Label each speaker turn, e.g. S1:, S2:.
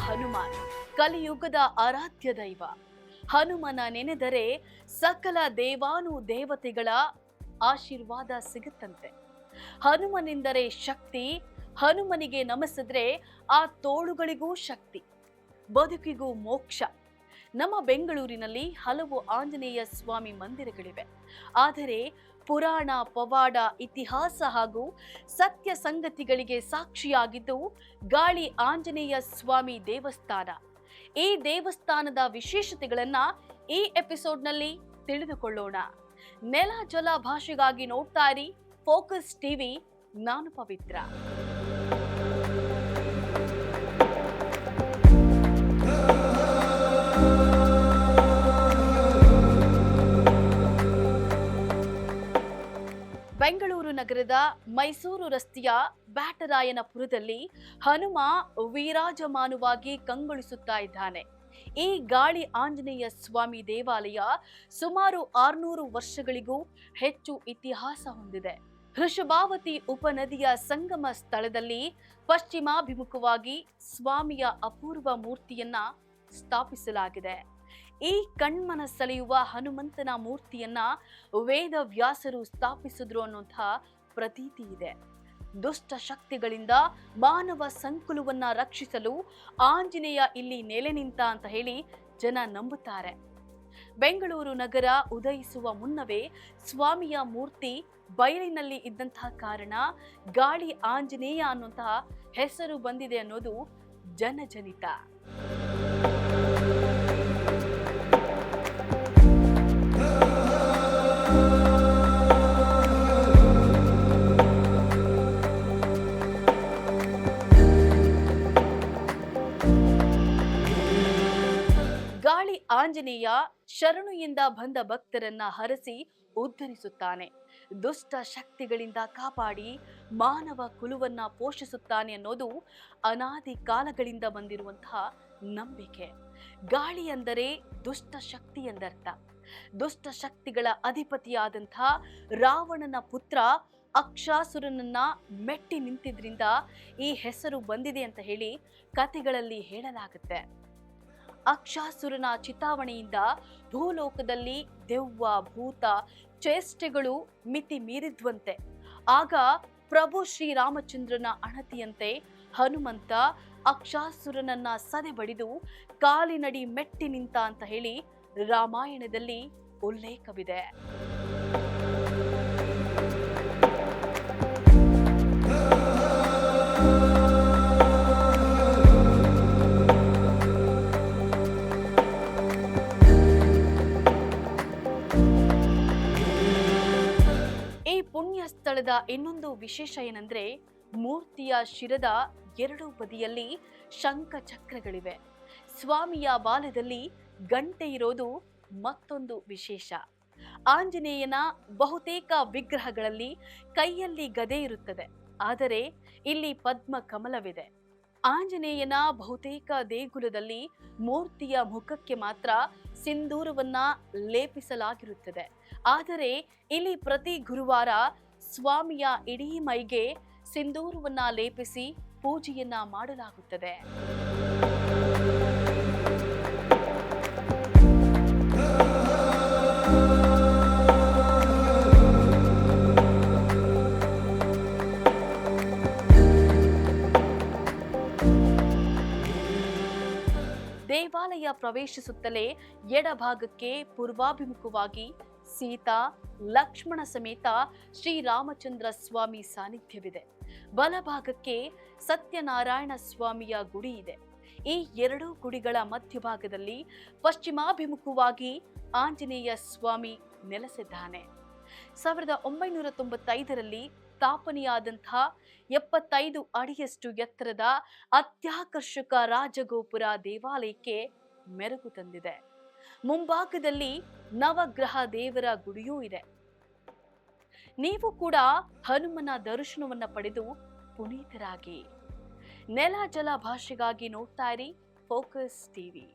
S1: ಹನುಮಾನ್ ಕಲಿಯುಗದ ಆರಾಧ್ಯ ದೈವ. ಹನುಮನ ನೆನೆದರೆ ಸಕಲ ದೇವಾನು ದೇವತೆಗಳ ಆಶೀರ್ವಾದ ಸಿಗುತ್ತಂತೆ. ಹನುಮನೆಂದರೆ ಶಕ್ತಿ. ಹನುಮನಿಗೆ ನಮಿಸಿದ್ರೆ ಆ ತೋಳುಗಳಿಗೂ ಶಕ್ತಿ, ಬದುಕಿಗೂ ಮೋಕ್ಷ. ನಮ್ಮ ಬೆಂಗಳೂರಿನಲ್ಲಿ ಹಲವು ಆಂಜನೇಯ ಸ್ವಾಮಿ ಮಂದಿರಗಳಿವೆ. ಆದರೆ ಪುರಾಣ, ಪವಾಡ, ಇತಿಹಾಸ ಹಾಗೂ ಸತ್ಯ ಸಂಗತಿಗಳಿಗೆ ಸಾಕ್ಷಿಯಾಗಿದ್ದು ಗಾಳಿ ಆಂಜನೇಯ ಸ್ವಾಮಿ ದೇವಸ್ಥಾನ. ಈ ದೇವಸ್ಥಾನದ ವಿಶೇಷತೆಗಳನ್ನ ಈ ಎಪಿಸೋಡ್ನಲ್ಲಿ ತಿಳಿದುಕೊಳ್ಳೋಣ. ನೆಲ ಜಲ ಭಾಷೆಗಾಗಿ ನೋಡ್ತಾ ಇರಿ ಫೋಕಸ್ ಟಿವಿ. ನಾನು ಪವಿತ್ರ. ಬೆಂಗಳೂರು ನಗರದ ಮೈಸೂರು ರಸ್ತೆಯ ಬ್ಯಾಟರಾಯನಪುರದಲ್ಲಿ ಹನುಮ ವಿರಾಜಮಾನವಾಗಿ ಕಂಗೊಳಿಸುತ್ತಾ ಇದ್ದಾನೆ. ಈ ಗಾಳಿ ಆಂಜನೇಯ ಸ್ವಾಮಿ ದೇವಾಲಯ ಸುಮಾರು 600 ವರ್ಷಗಳಿಗೂ ಹೆಚ್ಚು ಇತಿಹಾಸ ಹೊಂದಿದೆ. ವೃಷಭಾವತಿ ಉಪನದಿಯ ಸಂಗಮ ಸ್ಥಳದಲ್ಲಿ ಪಶ್ಚಿಮಾಭಿಮುಖವಾಗಿ ಸ್ವಾಮಿಯ ಅಪೂರ್ವ ಮೂರ್ತಿಯನ್ನ ಸ್ಥಾಪಿಸಲಾಗಿದೆ. ಈ ಕಣ್ಮನ ಸೆಳೆಯುವ ಹನುಮಂತನ ಮೂರ್ತಿಯನ್ನ ವೇದವ್ಯಾಸರು ಸ್ಥಾಪಿಸಿದ್ರು ಅನ್ನುವಂತಹ ಪ್ರತೀತಿ ಇದೆ. ದುಷ್ಟ ಶಕ್ತಿಗಳಿಂದ ಮಾನವ ಸಂಕುಲವನ್ನ ರಕ್ಷಿಸಲು ಆಂಜನೇಯ ಇಲ್ಲಿ ನೆಲೆ ನಿಂತ ಅಂತ ಹೇಳಿ ಜನ ನಂಬುತ್ತಾರೆ. ಬೆಂಗಳೂರು ನಗರ ಉದಯಿಸುವ ಮುನ್ನವೇ ಸ್ವಾಮಿಯ ಮೂರ್ತಿ ಬಯಲಿನಲ್ಲಿ ಇದ್ದಂತಹ ಕಾರಣ ಗಾಳಿ ಆಂಜನೇಯ ಅನ್ನುವಂತಹ ಹೆಸರು ಬಂದಿದೆ ಅನ್ನೋದು ಜನಜನಿತ. ಗಾಳಿ ಆಂಜನೇಯ ಶರಣು ಎಂದ ಬಂದ ಭಕ್ತರನ್ನ ಹರಸಿ ಉದ್ಧರಿಸುತ್ತಾನೆ. ದುಷ್ಟ ಶಕ್ತಿಗಳಿಂದ ಕಾಪಾಡಿ ಮಾನವ ಕುಲವನ್ನ ಪೋಷಿಸುತ್ತಾನೆ ಅನ್ನೋದು ಅನಾದಿ ಕಾಲಗಳಿಂದ ಬಂದಿರುವಂತಹ ನಂಬಿಕೆ. ಗಾಳಿ ಅಂದರೆ ದುಷ್ಟ ಶಕ್ತಿ ಎಂದರ್ಥ. ದುಷ್ಟ ಶಕ್ತಿಗಳ ಅಧಿಪತಿಯಾದಂತಹ ರಾವಣನ ಪುತ್ರ ಅಕ್ಷಾಸುರನನ್ನ ಮೆಟ್ಟಿ ನಿಂತಿದ್ರಿಂದ ಈ ಹೆಸರು ಬಂದಿದೆ ಅಂತ ಹೇಳಿ ಕಥೆಗಳಲ್ಲಿ ಹೇಳಲಾಗುತ್ತೆ. ಅಕ್ಷಾಸುರನ ಚಿತಾವಣೆಯಿಂದ ಭೂಲೋಕದಲ್ಲಿ ದೆವ್ವ, ಭೂತ ಚೇಷ್ಟೆಗಳು ಮಿತಿ ಮೀರಿದ್ವಂತೆ. ಆಗ ಪ್ರಭು ಶ್ರೀರಾಮಚಂದ್ರನ ಅಣತಿಯಂತೆ ಹನುಮಂತ ಅಕ್ಷಾಸುರನನ್ನ ಸದೆಬಡಿದು ಕಾಲಿನಡಿ ಮೆಟ್ಟಿ ನಿಂತ ಅಂತ ಹೇಳಿ ರಾಮಾಯಣದಲ್ಲಿ ಉಲ್ಲೇಖವಿದೆ. ಪುಣ್ಯ ಸ್ಥಳದ ಇನ್ನೊಂದು ವಿಶೇಷ ಏನಂದ್ರೆ ಮೂರ್ತಿಯ ಶಿರದ 2 ಬದಿಯಲ್ಲಿ ಶಂಖ ಚಕ್ರಗಳಿವೆ. ಸ್ವಾಮಿಯ ಬಾಲದಲ್ಲಿ ಗಂಟೆ ಇರೋದು ಮತ್ತೊಂದು ವಿಶೇಷ. ಆಂಜನೇಯನ ಬಹುತೇಕ ವಿಗ್ರಹಗಳಲ್ಲಿ ಕೈಯಲ್ಲಿ ಗದೆ ಇರುತ್ತದೆ, ಆದರೆ ಇಲ್ಲಿ ಪದ್ಮ ಕಮಲವಿದೆ. ಆಂಜನೇಯನ ಬಹುತೇಕ ದೇಗುಲದಲ್ಲಿ ಮೂರ್ತಿಯ ಮುಖಕ್ಕೆ ಮಾತ್ರ ಸಿಂಧೂರವನ್ನ ಲೇಪಿಸಲಾಗಿರುತ್ತದೆ. ಆದರೆ ಇಲ್ಲಿ ಪ್ರತಿ ಗುರುವಾರ ಸ್ವಾಮಿಯ ಇಡೀ ಮೈಗೆ ಸಿಂಧೂರವನ್ನ ಲೇಪಿಸಿ ಪೂಜೆಯನ್ನ ಮಾಡಲಾಗುತ್ತದೆ. ದೇವಾಲಯ ಪ್ರವೇಶಿಸುತ್ತಲೇ ಎಡಭಾಗಕ್ಕೆ ಪೂರ್ವಾಭಿಮುಖವಾಗಿ ಸೀತಾ, ಲಕ್ಷ್ಮಣ ಸಮೇತ ಶ್ರೀರಾಮಚಂದ್ರ ಸ್ವಾಮಿ ಸಾನ್ನಿಧ್ಯವಿದೆ. ಬಲಭಾಗಕ್ಕೆ ಸತ್ಯನಾರಾಯಣ ಸ್ವಾಮಿಯ ಗುಡಿ ಇದೆ. ಈ 2 ಗುಡಿಗಳ ಮಧ್ಯಭಾಗದಲ್ಲಿ ಪಶ್ಚಿಮಾಭಿಮುಖವಾಗಿ ಆಂಜನೇಯ ಸ್ವಾಮಿ ನೆಲೆಸಿದ್ದಾನೆ. 1995ರಲ್ಲಿ ಸ್ಥಾಪನೆಯಾದಂತಹ 75 ಅಡಿಯಷ್ಟು ಎತ್ತರದ ಅತ್ಯಾಕರ್ಷಕ ರಾಜಗೋಪುರ ದೇವಾಲಯಕ್ಕೆ ಮೆರುಗು ತಂದಿದೆ. ಮುಂಭಾಗದಲ್ಲಿ ನವಗ್ರಹ ದೇವರ ಗುಡಿಯೂ ಇದೆ. ನೀವು ಕೂಡ ಹನುಮನ ದರ್ಶನವನ್ನ ಪಡೆದು ಪುನೀತರಾಗಿ. ನೆಲ ಜಲ ಭಾಷೆಗಾಗಿ ನೋಡ್ತಾ ಇರಿ ಫೋಕಸ್ ಟಿವಿ.